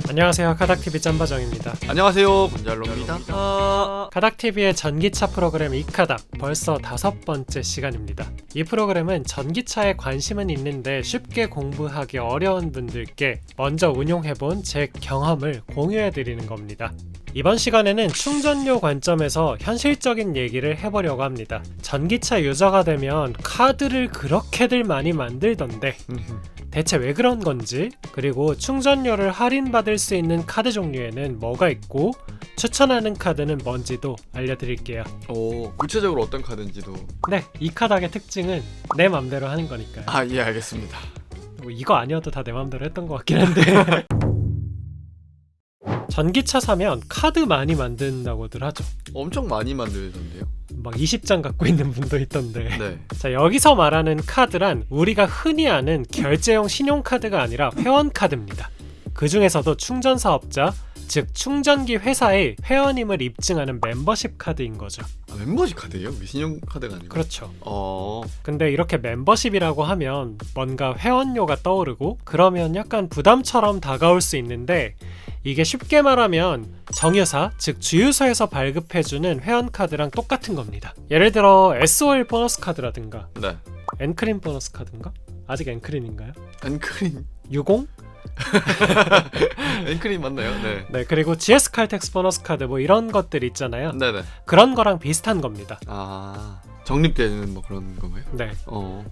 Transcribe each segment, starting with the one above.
안녕하세요, 카닥TV 짬바정입니다. 안녕하세요, 군잘로입니다. 카닥TV의 전기차 프로그램 이카닥, 벌써 5번째 시간입니다. 이 프로그램은 전기차에 관심은 있는데 쉽게 공부하기 어려운 분들께 먼저 운용해본 제 경험을 공유해드리는 겁니다. 이번 시간에는 충전료 관점에서 현실적인 얘기를 해보려고 합니다. 전기차 유저가 되면 카드를 그렇게들 많이 만들던데 대체 왜 그런 건지, 그리고 충전료를 할인받을 수 있는 카드 종류에는 뭐가 있고 추천하는 카드는 뭔지도 알려드릴게요. 오, 구체적으로 어떤 카드인지도. 네, 이 카드의 특징은 내 맘대로 하는 거니까요. 예, 알겠습니다. 뭐 이거 아니어도 다 내 맘대로 했던 것 같긴 한데 전기차 사면 카드 많이 만든다고들 하죠. 엄청 많이 만들던데요? 막 20장 갖고 있는 분도 있던데. 네. 자, 여기서 말하는 카드란 우리가 흔히 아는 결제용 신용카드가 아니라 회원카드입니다. 그 중에서도 충전사업자, 즉 충전기 회사의 회원임을 입증하는 멤버십 카드인 거죠. 멤버십 카드예요? 신용카드가 아니고? 그렇죠. 근데 이렇게 멤버십이라고 하면 뭔가 회원료가 떠오르고 그러면 약간 부담처럼 다가올 수 있는데, 이게 쉽게 말하면 정유사, 즉 주유소에서 발급해주는 회원카드랑 똑같은 겁니다. 예를 들어 S51 보너스 카드라든가 네. 엔크린 보너스 카드인가? 아직 엔크린인가요? 엔크린. 60? 엔크린 맞나요? 네. 네, 그리고 GS 칼텍스 보너스 카드 뭐 이런 것들 있잖아요. 네네. 그런 거랑 비슷한 겁니다. 적립되는 뭐 그런 건가요? 네. 어.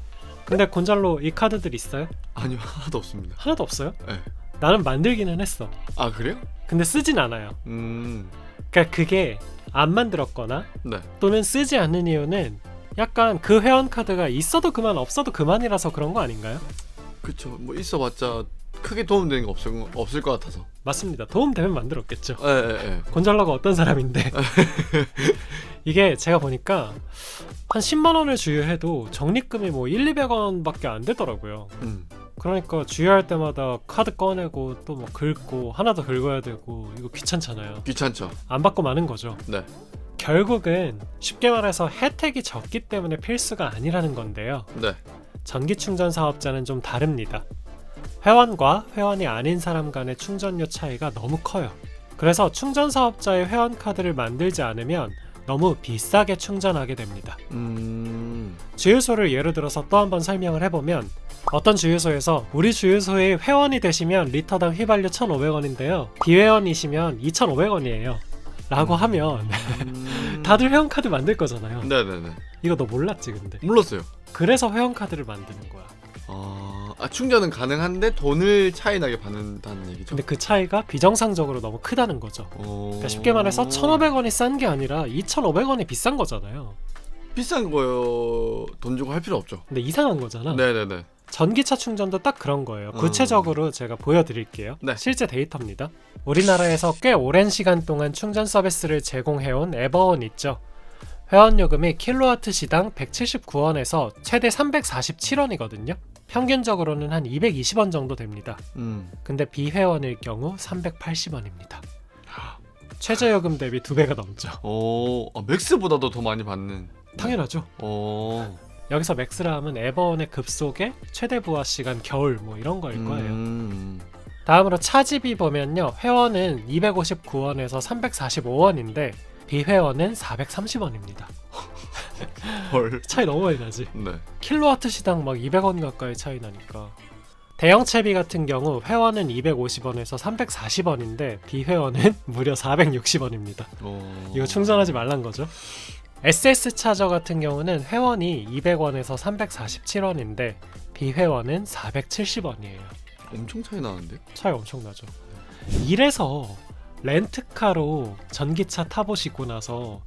근데 곤잘로 이 카드들 있어요? 아니요, 하나도 없습니다. 하나도 없어요? 네. 나는 만들기는 했어. 아, 그래요? 근데 쓰진 않아요. 그러니까 그게 안 만들었거나 네. 또는 쓰지 않는 이유는 약간 그 회원 카드가 있어도 그만 없어도 그만이라서 그런 거 아닌가요? 그쵸. 뭐 있어봤자 크게 도움되는 거 없을 것 같아서. 맞습니다. 도움되면 만들었겠죠. 예. 곤잘로가 어떤 사람인데 이게 제가 보니까 한 10만원을 주유해도 적립금이 뭐 1,200원 밖에 안 되더라고요. 그러니까 주유할 때마다 카드 꺼내고 또 뭐 긁고 하나 더 긁어야 되고 이거 귀찮잖아요. 귀찮죠. 안 받고 마는 거죠. 네. 결국은 쉽게 말해서 혜택이 적기 때문에 필수가 아니라는 건데요. 네. 전기 충전 사업자는 좀 다릅니다. 회원과 회원이 아닌 사람 간의 충전료 차이가 너무 커요. 그래서 충전 사업자의 회원 카드를 만들지 않으면 너무 비싸게 충전하게 됩니다. 주유소를 예로 들어서 또 한번 설명을 해보면, 어떤 주유소에서 우리 주유소에 회원이 되시면 리터당 휘발유 1,500원인데요 비회원이시면 2,500원이에요 라고 하면 다들 회원카드 만들 거잖아요. 네네네. 이거 너 몰랐지 근데? 몰랐어요. 그래서 회원카드를 만드는 거야. 충전은 가능한데 돈을 차이 나게 받는다는 얘기죠. 근데 그 차이가 비정상적으로 너무 크다는 거죠. 그러니까 쉽게 말해서 1,500원이 싼 게 아니라 2,500원이 비싼 거잖아요. 비싼 거요. 돈 주고 할 필요 없죠. 근데 이상한 거잖아. 네네네. 전기차 충전도 딱 그런 거예요. 구체적으로 제가 보여드릴게요. 네. 실제 데이터입니다. 우리나라에서 꽤 오랜 시간 동안 충전 서비스를 제공해온 에버원 있죠. 회원 요금이 킬로와트 시당 179원에서 최대 347원이거든요. 평균적으로는 한 220원 정도 됩니다. 근데 비회원일 경우 380원입니다. 최저 요금 대비 2배가 넘죠. 맥스보다도 더 많이 받는. 당연하죠. 여기서 맥스라 하면 에버원의 급속에 최대 부하 시간 겨울 뭐 이런 거일 거예요. 다음으로 차집이 보면요, 회원은 259원에서 345원인데 비회원은 430원입니다. 헐. 차이 너무 많이 나지. 네. 킬로와트 시당 막 200원 가까이 차이 나니까. 대형 채비 같은 경우 회원은 250원에서 340원인데 비회원은 무려 460원입니다. 이거 충전하지 말란 거죠. SS 차저 같은 경우는 회원이 200원에서 347원인데 비회원은 470원이에요. 엄청 차이 나는데? 차이 엄청 나죠. 이래서 렌트카로 전기차 타보시고 나서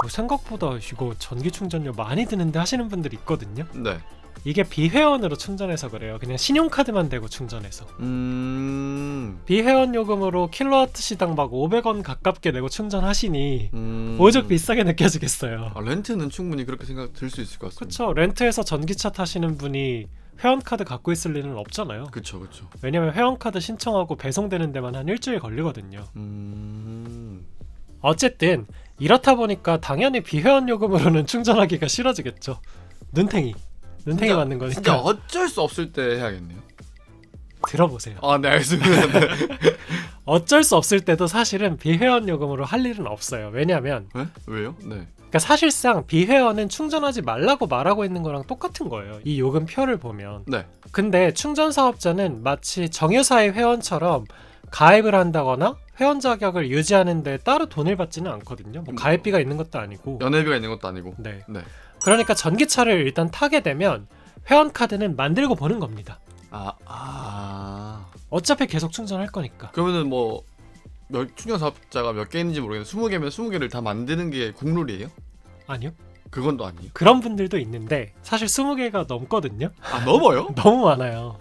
생각보다 이거 전기 충전료 많이 드는데 하시는 분들이 있거든요. 네. 이게 비회원으로 충전해서 그래요. 그냥 신용카드만 대고 충전해서. 비회원 요금으로 킬로와트 시당 막 500원 가깝게 내고 충전하시니 오죽 비싸게 느껴지겠어요. 렌트는 충분히 그렇게 생각 들 수 있을 것 같습니다. 그쵸. 렌트에서 전기차 타시는 분이 회원카드 갖고 있을 일은 없잖아요. 그쵸. 왜냐면 회원카드 신청하고 배송되는 데만 한 일주일 걸리거든요. 어쨌든 이렇다 보니까 당연히 비회원 요금으로는 충전하기가 싫어지겠죠. 눈탱이 맞는 거니까. 진짜 어쩔 수 없을 때 해야겠네요. 들어보세요. 네, 알겠습니다. 네. 어쩔 수 없을 때도 사실은 비회원 요금으로 할 일은 없어요. 왜냐하면 네? 왜요? 네. 그러니까 사실상 비회원은 충전하지 말라고 말하고 있는 거랑 똑같은 거예요. 이 요금표를 보면. 네. 근데 충전 사업자는 마치 정유사의 회원처럼 가입을 한다거나 회원 자격을 유지하는 데 따로 돈을 받지는 않거든요. 뭐 가입비가 있는 것도 아니고. 연회비가 있는 것도 아니고. 네. 네. 그러니까 전기차를 일단 타게 되면 회원 카드는 만들고 보는 겁니다. 어차피 계속 충전할 거니까. 그러면은 뭐 충전 사업자가 몇 개 있는지 모르겠는데 20개면 20개를 다 만드는 게 국룰이에요? 아니요. 그건 또 아니에요. 그런 분들도 있는데 사실 20개가 넘거든요. 넘어요? 너무 많아요.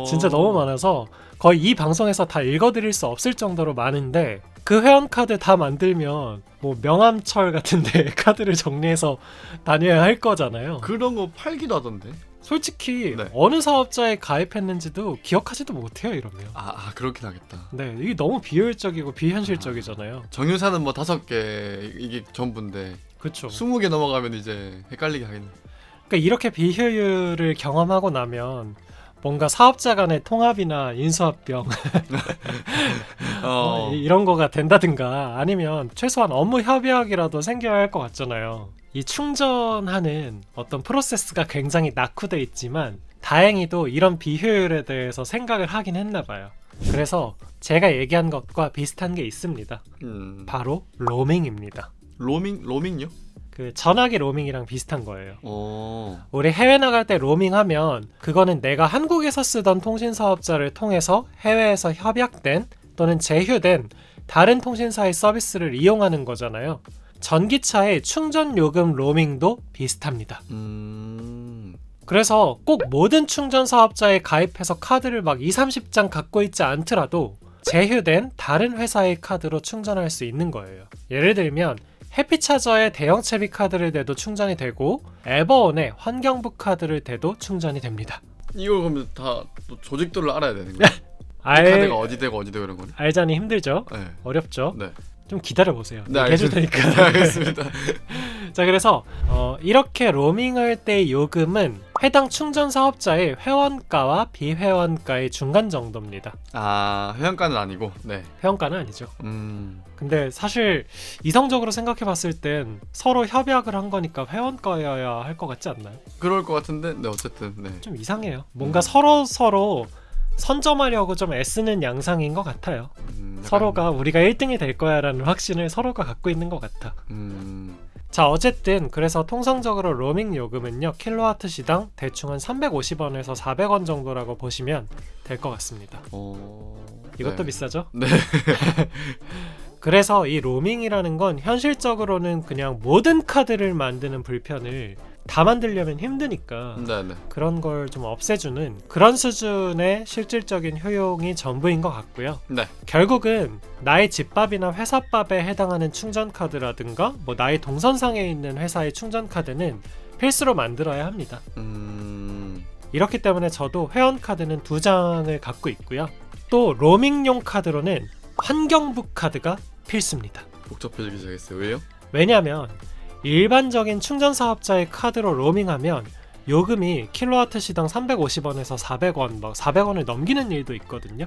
진짜 너무 많아서 거의 이 방송에서 다 읽어드릴 수 없을 정도로 많은데 그 회원카드 다 만들면 뭐 명함철 같은데 카드를 정리해서 다녀야 할 거잖아요. 그런 거 팔기도 하던데. 솔직히 네. 어느 사업자에 가입했는지도 기억하지도 못해요 이러면. 그렇긴 하겠다. 네, 이게 너무 비효율적이고 비현실적이잖아요. 정유사는 뭐 5개 이게 전부인데 그렇죠. 20개 넘어가면 이제 헷갈리게 하겠네. 그러니까 이렇게 비효율을 경험하고 나면 뭔가 사업자 간의 통합이나 인수합병 이런 거가 된다든가 아니면 최소한 업무 협약이라도 생겨야 할 것 같잖아요. 이 충전하는 어떤 프로세스가 굉장히 낙후돼 있지만 다행히도 이런 비효율에 대해서 생각을 하긴 했나 봐요. 그래서 제가 얘기한 것과 비슷한 게 있습니다. 바로 로밍입니다. 로밍요? 그 전화기 로밍이랑 비슷한 거예요. 오. 우리 해외 나갈 때 로밍하면 그거는 내가 한국에서 쓰던 통신 사업자를 통해서 해외에서 협약된 또는 제휴된 다른 통신사의 서비스를 이용하는 거잖아요. 전기차의 충전 요금 로밍도 비슷합니다. 그래서 꼭 모든 충전 사업자에 가입해서 카드를 막 20-30장 갖고 있지 않더라도 제휴된 다른 회사의 카드로 충전할 수 있는 거예요. 예를 들면 해피차저의 대형 채비 카드를 대도 충전이 되고 에버온의 환경부 카드를 대도 충전이 됩니다. 이거 그러면 다 또 조직도를 알아야 되는 거예요? 카드가 어디 되고 이런 거는? 알자니 힘들죠? 네. 어렵죠? 네. 좀 기다려보세요. 네, 해줄 테니까. 네, 알겠습니다. 자, 그래서 이렇게 로밍할 때의 요금은 해당 충전 사업자의 회원가와 비회원가의 중간 정도입니다. 회원가는 아니고. 네. 회원가는 아니죠. 근데 사실 이성적으로 생각해 봤을 땐 서로 협약을 한 거니까 회원가여야 할 것 같지 않나요? 그럴 것 같은데. 네, 어쨌든. 네. 좀 이상해요. 뭔가 서로 선점하려고 좀 애쓰는 양상인 것 같아요. 서로가 우리가 1등이 될 거야 라는 확신을 서로가 갖고 있는 것 같아. 자, 어쨌든 그래서 통상적으로 로밍 요금은요 킬로와트 시당 대충 한 350원에서 400원 정도라고 보시면 될 것 같습니다. 이것도 네. 비싸죠? 네. 그래서 이 로밍이라는 건 현실적으로는 그냥 모든 카드를 만드는 불편을 다 만들려면 힘드니까 네네. 그런 걸 좀 없애주는 그런 수준의 실질적인 효용이 전부인 것 같고요. 네. 결국은 나의 집밥이나 회사밥에 해당하는 충전카드라든가 뭐 나의 동선상에 있는 회사의 충전카드는 필수로 만들어야 합니다. 이렇기 때문에 저도 회원카드는 2장을 갖고 있고요. 또 로밍용 카드로는 환경부 카드가 필수입니다. 복잡해지기 시작했어요. 왜요? 왜냐하면 일반적인 충전 사업자의 카드로 로밍하면 요금이 킬로와트 시당 350원에서 400원, 막 400원을 넘기는 일도 있거든요.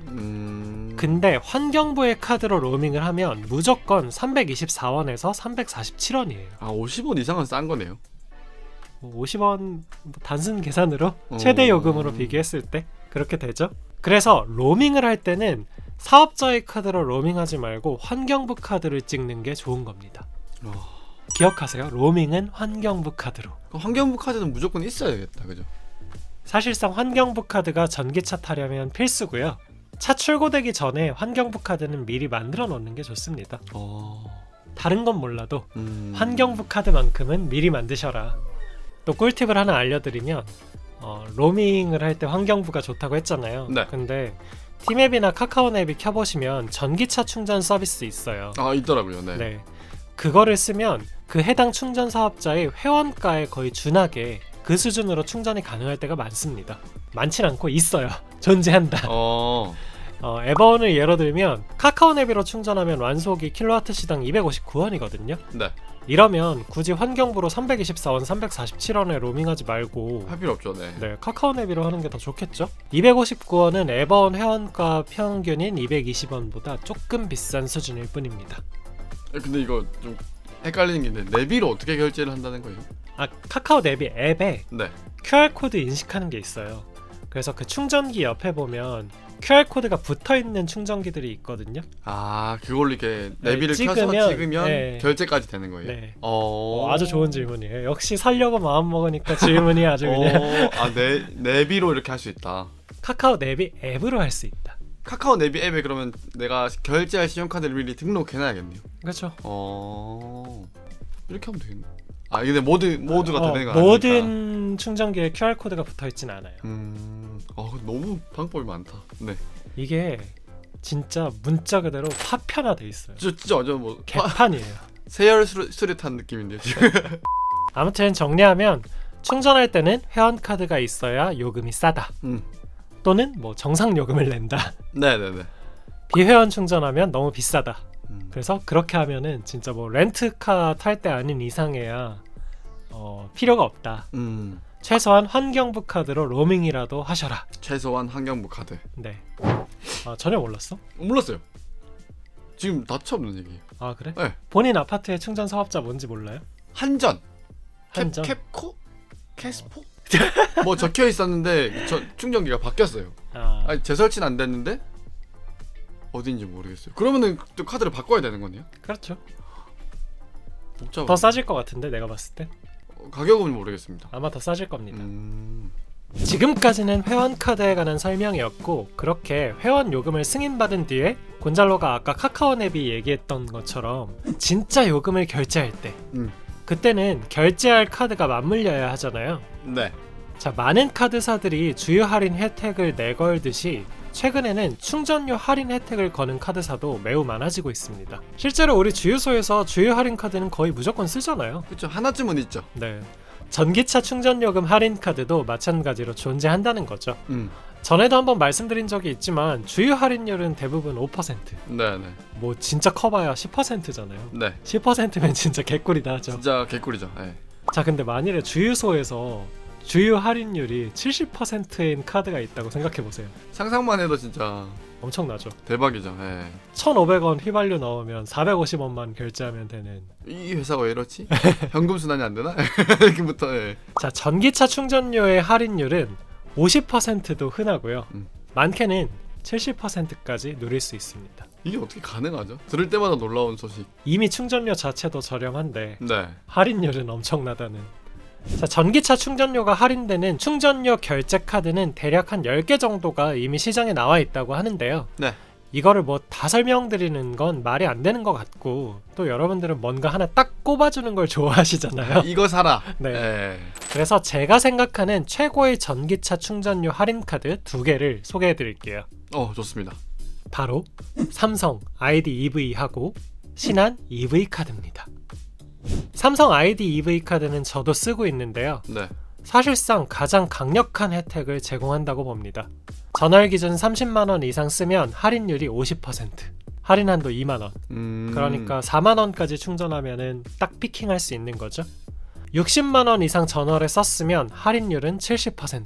근데 환경부의 카드로 로밍을 하면 무조건 324원에서 347원이에요. 50원 이상은 싼 거네요. 50원 단순 계산으로 최대 요금으로 비교했을 때 그렇게 되죠. 그래서 로밍을 할 때는 사업자의 카드로 로밍하지 말고 환경부 카드를 찍는 게 좋은 겁니다. 기억하세요. 로밍은 환경부 카드로. 그럼 환경부 카드는 무조건 있어야겠다. 그죠? 사실상 환경부 카드가 전기차 타려면 필수고요. 차 출고되기 전에 환경부 카드는 미리 만들어 놓는 게 좋습니다. 다른 건 몰라도 환경부 카드만큼은 미리 만드셔라. 또 꿀팁을 하나 알려드리면 로밍을 할 때 환경부가 좋다고 했잖아요. 네. 근데 티맵이나 카카오맵이 켜보시면 전기차 충전 서비스 있어요. 있더라고요. 네. 네. 그거를 쓰면 그 해당 충전 사업자의 회원가에 거의 준하게 그 수준으로 충전이 가능할 때가 많습니다. 많진 않고 있어요. 존재한다. 에버원을 예로 들면 카카오 내비로 충전하면 완속이 킬로와트/시당 259원이거든요. 네. 이러면 굳이 환경부로 324원, 347원에 로밍하지 말고 할 필요 없죠. 네. 네, 카카오 내비로 하는 게 더 좋겠죠? 259원은 에버원 회원가 평균인 220원보다 조금 비싼 수준일 뿐입니다. 근데 이거 좀 헷갈리는 게 있는데 내비로 어떻게 결제를 한다는 거예요? 카카오 내비 앱에 네. QR코드 인식하는 게 있어요. 그래서 그 충전기 옆에 보면 QR코드가 붙어있는 충전기들이 있거든요. 그걸로 이렇게 내비를 찍으면, 켜서 찍으면 네. 결제까지 되는 거예요? 네. 어... 아주 좋은 질문이에요. 역시 살려고 마음 먹으니까 질문이 아주 그냥 내비로 이렇게 할 수 있다. 카카오 내비 앱으로 할 수 있다. 카카오 내비 앱에 그러면 내가 결제할 신용카드를 미리 등록해놔야겠네요. 그렇죠. 이렇게 하면 되겠네. 근데 모두가 다 되는 거 아니니까. 모든 충전기에 QR코드가 붙어있진 않아요. 너무 방법이 많다. 네. 이게 진짜 문자 그대로 파편화돼 있어요. 진짜 완전 뭐 개판이에요. 세열 수류탄 느낌인데요 지금. 아무튼 정리하면 충전할 때는 회원카드가 있어야 요금이 싸다. 또는 뭐 정상 요금을 낸다. 네네네. 비회원 충전하면 너무 비싸다. 그래서 그렇게 하면은 진짜 뭐 렌트카 탈 때 아닌 이상해야 필요가 없다. 최소한 환경부 카드로 로밍이라도 하셔라. 최소한 환경부 카드. 네. 전혀 몰랐어? 몰랐어요. 지금 다 처음 듣는 얘기예요. 그래? 네. 본인 아파트의 충전 사업자 뭔지 몰라요? 한전. 한전? 캡코? 캐스포? 뭐 적혀 있었는데 충전기가 바뀌었어요. 재설치는 안 됐는데 어딘지 모르겠어요. 그러면은 또 카드를 바꿔야 되는 거네요? 그렇죠. 복잡하네. 더 싸질 것 같은데 내가 봤을 때 가격은 모르겠습니다. 아마 더 싸질 겁니다. 지금까지는 회원 카드에 관한 설명이었고, 그렇게 회원 요금을 승인받은 뒤에 곤잘로가 아까 카카오 내비 얘기했던 것처럼 진짜 요금을 결제할 때 그때는 결제할 카드가 맞물려야 하잖아요. 네. 자, 많은 카드사들이 주유 할인 혜택을 내걸듯이 최근에는 충전료 할인 혜택을 거는 카드사도 매우 많아지고 있습니다. 실제로 우리 주유소에서 주유 할인 카드는 거의 무조건 쓰잖아요. 그렇죠. 하나쯤은 있죠. 네. 전기차 충전요금 할인 카드도 마찬가지로 존재한다는 거죠. 전에도 한번 말씀드린 적이 있지만 주유 할인율은 대부분 5%. 네네. 뭐 진짜 커봐야 10%잖아요. 네. 10%면 진짜 개꿀이다 하죠. 진짜 개꿀이죠. 네. 자, 근데 만일에 주유소에서 주유 할인율이 70%인 카드가 있다고 생각해보세요. 상상만 해도 진짜 엄청나죠. 대박이죠. 네. 1,500원 휘발유 넣으면 450원만 결제하면 되는. 이 회사가 왜 이렇지? 현금 순환이 안 되나? 이렇게부터. 네. 자, 전기차 충전료의 할인율은 50%도 흔하고요. 많게는 70%까지 누릴 수 있습니다. 이게 어떻게 가능하죠? 들을 때마다 놀라운 소식. 이미 충전료 자체도 저렴한데 네. 할인율은 엄청나다는. 자, 전기차 충전료가 할인되는 충전료 결제 카드는 대략 한 10개 정도가 이미 시장에 나와 있다고 하는데요. 네. 이거를 뭐 다 설명드리는 건 말이 안 되는 것 같고, 또 여러분들은 뭔가 하나 딱 꼽아주는 걸 좋아하시잖아요. 이거 사라. 네. 네. 그래서 제가 생각하는 최고의 전기차 충전료 할인 카드 2개를 소개해 드릴게요. 좋습니다. 바로 삼성 ID EV하고 신한 EV 카드입니다. 삼성 ID EV 카드는 저도 쓰고 있는데요. 네. 사실상 가장 강력한 혜택을 제공한다고 봅니다. 전월 기준 30만원 이상 쓰면 할인율이 50%, 할인 한도 2만원. 그러니까 4만원까지 충전하면은 딱 피킹할 수 있는 거죠. 60만원 이상 전월에 썼으면 할인율은 70%,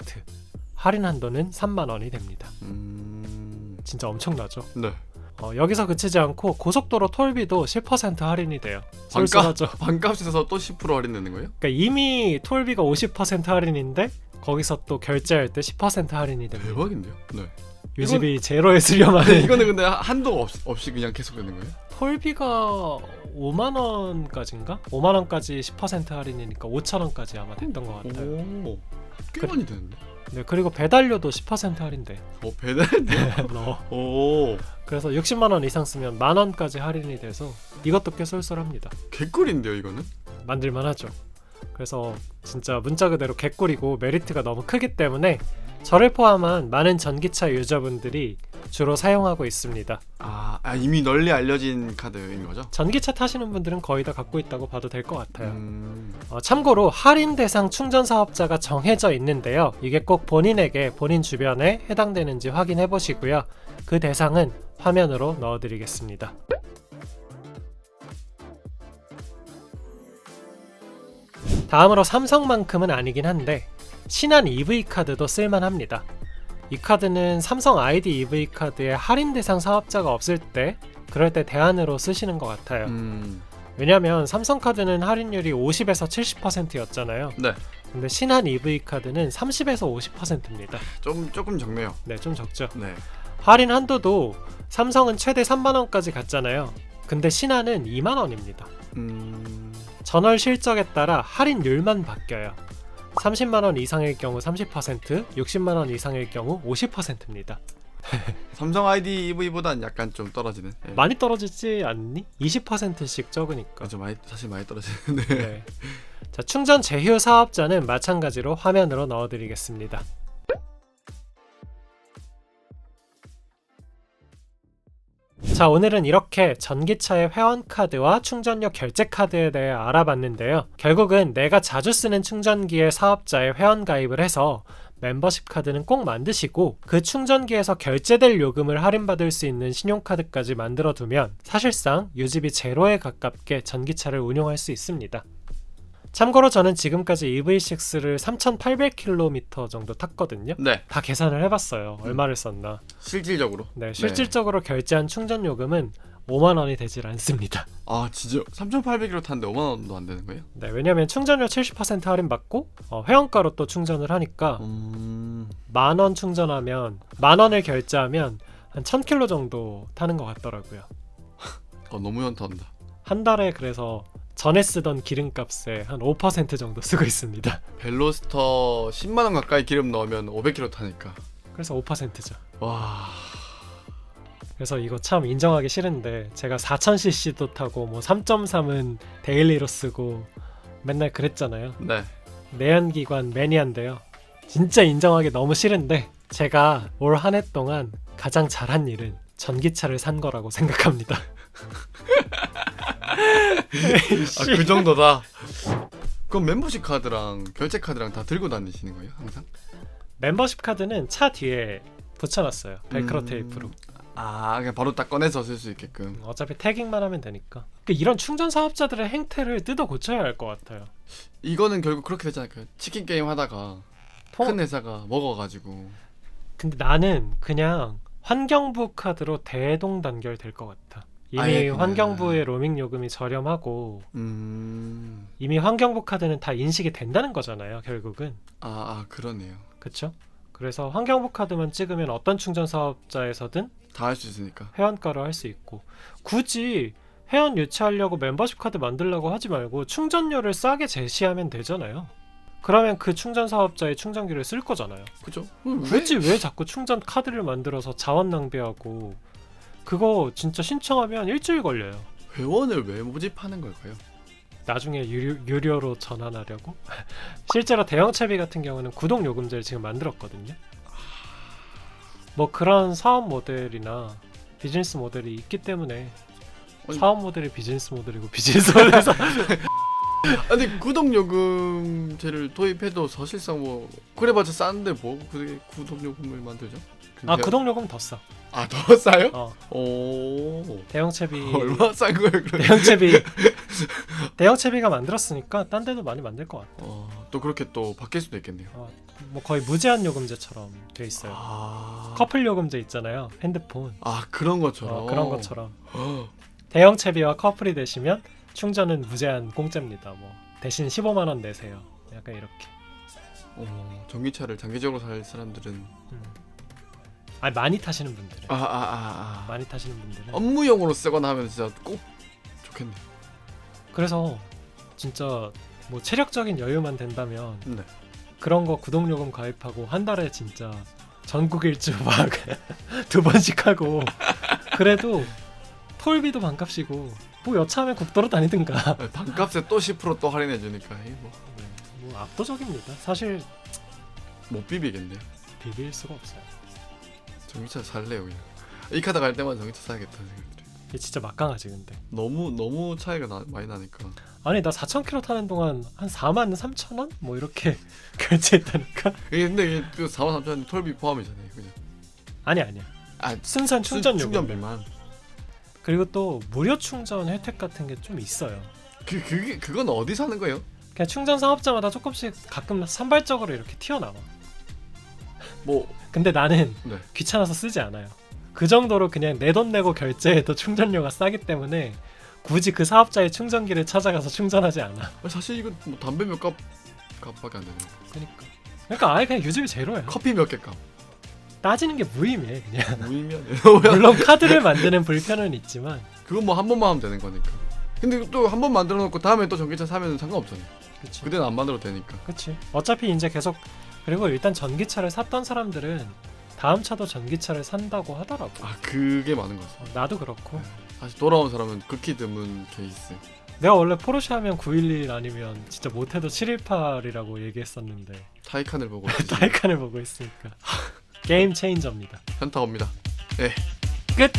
할인 한도는 3만원이 됩니다. 진짜 엄청나죠. 네. 여기서 그치지 않고 고속도로 톨비도 10% 할인이 돼요. 쏠쏠하죠. 반값에서 또 10% 할인되는 거예요? 그러니까 이미 톨비가 50% 할인인데 거기서 또 결제할 때 10% 할인이 됩니다. 대박인데요? 네. 유지비 제로에 쓰려면 이거는 근데 한도 없이 그냥 계속 되는 거예요? 톨비가 5만원까지인가? 5만원까지 10% 할인이니까 5천원까지 아마 됐던 것 같아요. 오, 꽤 많이 되는데? 네, 그리고 배달료도 10% 할인돼. 배달료? 오. 그래서 60만원 이상 쓰면 만원까지 할인이 돼서 이것도 꽤 쏠쏠합니다. 개꿀인데요 이거는? 만들만 하죠. 그래서 진짜 문자 그대로 개꿀이고 메리트가 너무 크기 때문에 저를 포함한 많은 전기차 유저분들이 주로 사용하고 있습니다. 이미 널리 알려진 카드인 거죠? 전기차 타시는 분들은 거의 다 갖고 있다고 봐도 될 것 같아요. 참고로 할인 대상 충전 사업자가 정해져 있는데요. 이게 꼭 본인에게 본인 주변에 해당되는지 확인해 보시고요. 그 대상은 화면으로 넣어드리겠습니다. 다음으로 삼성만큼은 아니긴 한데 신한 EV카드도 쓸만합니다. 이 카드는 삼성 ID EV카드에 할인 대상 사업자가 없을 때 그럴 때 대안으로 쓰시는 것 같아요. 왜냐면 삼성카드는 할인율이 50에서 70%였잖아요. 네. 근데 신한 EV카드는 30에서 50%입니다. 조금 적네요. 네, 좀 적죠. 네. 할인 한도도 삼성은 최대 3만원까지 갔잖아요. 근데 신한은 2만원입니다. 전월 실적에 따라 할인율만 바뀌어요. 30만원 이상일 경우 30%, 60만원 이상일 경우 50%입니다. 삼성 ID EV보단 약간 좀 떨어지는. 네. 많이 떨어지지 않니? 20%씩 적으니까. 사실 많이 떨어지는데. 네. 자, 충전 제휴 사업자는 마찬가지로 화면으로 넣어드리겠습니다. 자, 오늘은 이렇게 전기차의 회원카드와 충전료 결제카드에 대해 알아봤는데요. 결국은 내가 자주 쓰는 충전기의 사업자에 회원가입을 해서 멤버십 카드는 꼭 만드시고 그 충전기에서 결제될 요금을 할인받을 수 있는 신용카드까지 만들어두면 사실상 유지비 제로에 가깝게 전기차를 운용할 수 있습니다. 참고로 저는 지금까지 EV6를 3,800km 정도 탔거든요. 네. 다 계산을 해봤어요. 얼마를 썼나. 실질적으로? 네, 실질적으로 결제한 충전 요금은 5만원이 되질 않습니다. 아 진짜 3,800km 탔는데 5만원도 안 되는 거예요? 네, 왜냐면 충전료 70% 할인받고 회원가로 또 충전을 하니까 만원 충전하면 만원을 결제하면 한 1000km 정도 타는 것 같더라고요. 너무 연타한다. 한 달에 그래서 전에 쓰던 기름값의 한 5% 정도 쓰고 있습니다. 벨로스터 10만원 가까이 기름 넣으면 500km 타니까. 그래서 5%죠. 와. 그래서 이거 참 인정하기 싫은데 제가 4000cc도 타고 뭐 3.3은 데일리로 쓰고 맨날 그랬잖아요. 네. 내연기관 매니아인데요. 진짜 인정하기 너무 싫은데 제가 올 한 해 동안 가장 잘한 일은 전기차를 산 거라고 생각합니다. 그 정도다. 그럼 멤버십 카드랑 결제 카드랑 다 들고 다니시는 거예요, 항상? 멤버십 카드는 차 뒤에 붙여놨어요. 벨크로 테이프로. 그냥 바로 딱 꺼내서 쓸 수 있게끔. 어차피 태깅만 하면 되니까. 그러니까 이런 충전 사업자들의 행태를 뜯어 고쳐야 할 것 같아요. 이거는 결국 그렇게 되잖아요. 치킨 게임 하다가 큰 회사가 먹어가지고. 근데 나는 그냥 환경부 카드로 대동단결 될 것 같아. 이미 환경부의 로밍 요금이 저렴하고 이미 환경부 카드는 다 인식이 된다는 거잖아요. 결국은. 그러네요. 그렇죠? 그래서 환경부 카드만 찍으면 어떤 충전 사업자에서든 다 할 수 있으니까 회원가로 할 수 있고 굳이 회원 유치하려고 멤버십 카드 만들려고 하지 말고 충전료를 싸게 제시하면 되잖아요. 그러면 그 충전 사업자의 충전기를 쓸 거잖아요. 그죠? 굳이 왜 자꾸 충전 카드를 만들어서 자원 낭비하고 그거 진짜 신청하면 일주일 걸려요. 회원을 왜 모집하는 걸까요? 나중에 유료로 전환하려고? 실제로 대형채비 같은 경우는 구독요금제를 지금 만들었거든요. 뭐 그런 사업 모델이나 비즈니스 모델이 있기 때문에 사업 모델이 비즈니스 모델이고 비즈니스 모델에서 아니 구독요금제를 도입해도 사실상 뭐 그래봤자 싼데 뭐 그게 구독요금을 만들죠? 구독요금 더 싸. 더 싸요? 오. 대형채비 얼마 싼 거예요? 대형채비가 만들었으니까 딴 데도 많이 만들 것 같아. 또 그렇게 또 바뀔 수도 있겠네요. 뭐 거의 무제한 요금제처럼 돼 있어요. 커플 요금제 있잖아요. 핸드폰. 그런 것처럼. 그런 것처럼. 대형채비와 커플이 되시면 충전은 무제한 공짜입니다. 뭐 대신 15만 원 내세요. 약간 이렇게. 전기차를 장기적으로 살 사람들은 많이 타시는 분들은. 많이 타시는 분들은 업무용으로 쓰거나 하면 진짜 꼭 좋겠네요. 그래서 진짜 뭐 체력적인 여유만 된다면 네. 그런 거 구독요금 가입하고 한 달에 진짜 전국 일주 막 2번씩 하고 그래도 톨비도 반값이고 뭐 여차하면 국도로 다니든가. 반값에 또 10% 또 할인해 주니까 뭐 압도적입니다. 사실 못 비비겠네요. 비빌 수가 없어요. 전기차 살래요 그냥. 이 카드 갈 때마다 전기차 사야겠다는 생각이 들어요. 이게 진짜 막강하지 근데. 너무 차이가 많이 나니까. 아니 나 4,000km 타는 동안 한 43,000원? 뭐 이렇게 결제했다니까? 근데 이게 그 43,000원 톨비 포함이잖아요, 그냥. 아니야. 순수한 충전 요금. 충전비만. 그리고 또 무료 충전 혜택 같은 게 좀 있어요. 그건 어디서 하는 거예요? 그냥 충전 사업자마다 조금씩 가끔 산발적으로 이렇게 튀어나와. 뭐 근데 나는 네. 귀찮아서 쓰지 않아요. 그 정도로 그냥 내 돈 내고 결제해도 충전료가 싸기 때문에 굳이 그 사업자의 충전기를 찾아가서 충전하지 않아. 사실 이거 뭐 담배 몇 값밖에 안 되는. 그러니까 아예 그냥 유지비 제로야. 커피 몇 개 값. 따지는 게 무의미해 그냥. 무의미하네. 물론 카드를 만드는 불편은 있지만 그건 뭐 한 번만 하면 되는 거니까. 근데 또 한 번 만들어 놓고 다음에 또 전기차 사면 상관없잖아요. 그치. 그때는 안 만들어도 되니까. 그치. 어차피 이제 계속 그리고 일단 전기차를 샀던 사람들은 다음 차도 전기차를 산다고 하더라고. 아 그게 많은 것 같아요. 나도 그렇고. 다시 돌아온 사람은 극히 드문 케이스. 내가 원래 포르쉐 하면 911 아니면 진짜 못해도 718이라고 얘기했었는데 타이칸을 보고 타이칸을 보고 있으니까 게임 체인저입니다. 현타 옵니다. 끝!